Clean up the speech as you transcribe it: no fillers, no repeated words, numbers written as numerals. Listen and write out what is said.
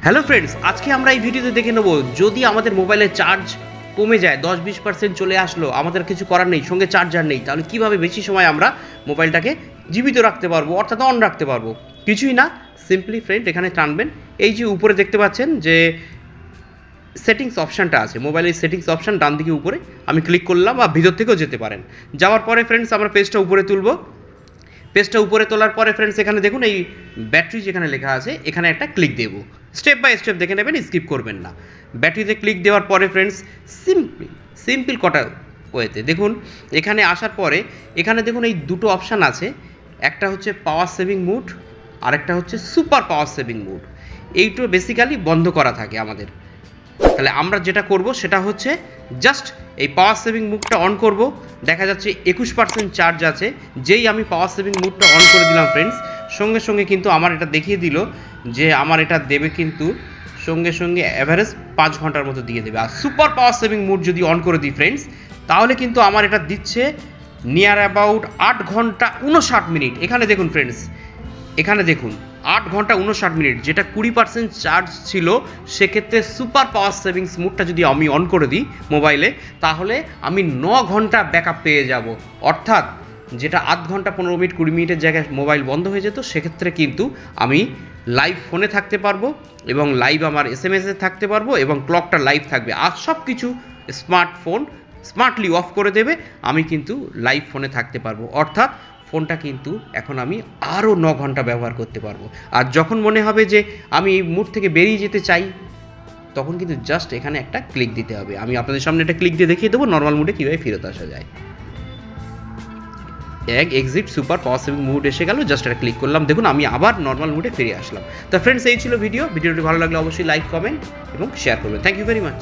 Hello friends, আজকে আমরা এই ভিডিওতে দেখে নেব যদি আমাদের মোবাইলের চার্জ কমে যায় 10-20% চলে আসলো, আমাদের কিছু করার নেই, সঙ্গে চার্জার নেই, তাহলে কিভাবে বেশি সময় আমরা মোবাইলটাকে জীবিত রাখতে পারবো, অর্থাৎ অন রাখতে পারবো। কিছুই না, সিম্পলি ফ্রেন্ড এখানে টানবেন, এই যে উপরে দেখতে পাচ্ছেন যে সেটিংস অপশানটা আছে, মোবাইলের সেটিংস অপশান ডান দিকে উপরে আমি ক্লিক করলাম, বা ভিতর থেকেও যেতে পারেন। যাওয়ার পরে ফ্রেন্ডস আমরা পেজটা উপরে তুলবো। পেজটা উপরে তোলার পরে ফ্রেন্ডস এখানে দেখুন এই ব্যাটারি যেখানে লেখা আছে এখানে একটা ক্লিক দেবো। স্টেপ বাই স্টেপ দেখে নেবেন, স্কিপ করবেন না। ব্যাটারিতে ক্লিক দেওয়ার পরে ফ্রেন্ডস সিম্পল কটা ওয়েতে দেখুন এখানে আসার পরে এখানে দেখুন এই দুটো অপশান আছে, একটা হচ্ছে পাওয়ার সেভিং মুড আর একটা হচ্ছে সুপার পাওয়ার সেভিং মুড। এইটা বেসিক্যালি বন্ধ করা থাকে আমাদের। তাহলে আমরা যেটা করব সেটা হচ্ছে জাস্ট এই পাওয়ার সেভিং মুডটা অন করব। দেখা যাচ্ছে 21% চার্জ আছে। যেই আমি পাওয়ার সেভিং মুডটা অন করে দিলাম ফ্রেন্ডস, সঙ্গে সঙ্গে কিন্তু আমার এটা দেখিয়ে দিল যে আমার এটা দেবে কিন্তু সঙ্গে সঙ্গে অ্যাভারেজ 5 ঘন্টার মতো দিয়ে দেবে। আর সুপার পাওয়ার সেভিং মুড যদি অন করে দিই ফ্রেন্ডস, তাহলে কিন্তু আমার এটা দিচ্ছে নিয়ার অ্যাবাউট 8 ঘন্টা 59 মিনিট। এখানে দেখুন ফ্রেন্ডস, এখানে দেখুন 8 ঘন্টা 59 মিনিট, যেটা 20% চার্জ ছিল। সেক্ষেত্রে সুপার পাওয়ার সেভিংস মুডটা যদি আমি অন করে দিই মোবাইলে, তাহলে আমি 9 ঘন্টা ব্যাকআপ পেয়ে যাব। অর্থাৎ যেটা আধ ঘন্টা 15 মিনিট 20 মিনিটের জায়গায় মোবাইল বন্ধ হয়ে যেত, সেক্ষেত্রে কিন্তু আমি লাইভ ফোনে থাকতে পারবো এবং লাইভ আমার SMS-এ থাকতে পারবো এবং ক্লকটা লাইভ থাকবে। আর সব কিছু স্মার্টফোন স্মার্টলি অফ করে দেবে, আমি কিন্তু লাইভ ফোনে থাকতে পারবো। অর্থাৎ ফোনটা কিন্তু এখন আমি আরও 9 ঘন্টা ব্যবহার করতে পারবো। আর যখন মনে হবে যে আমি এই মুড থেকে বেরিয়ে যেতে চাই, তখন কিন্তু জাস্ট এখানে একটা ক্লিক দিতে হবে। আমি আপনাদের সামনে একটা ক্লিক দিয়ে দেখিয়ে দেবো নর্মাল মুডে কীভাবে ফেরত আসা যায়। Exit super power saving mood এসে গেল, জাস্ট একটা ক্লিক করলাম, দেখুন আমি আবার নর্মাল মুডে ফিরে আসলাম। তো ফ্রেন্ডস, এই ছিল ভিডিওটি ভালো লাগলে অবশ্যই লাইক, কমেন্ট এবং শেয়ার করবেন। Thank you very much.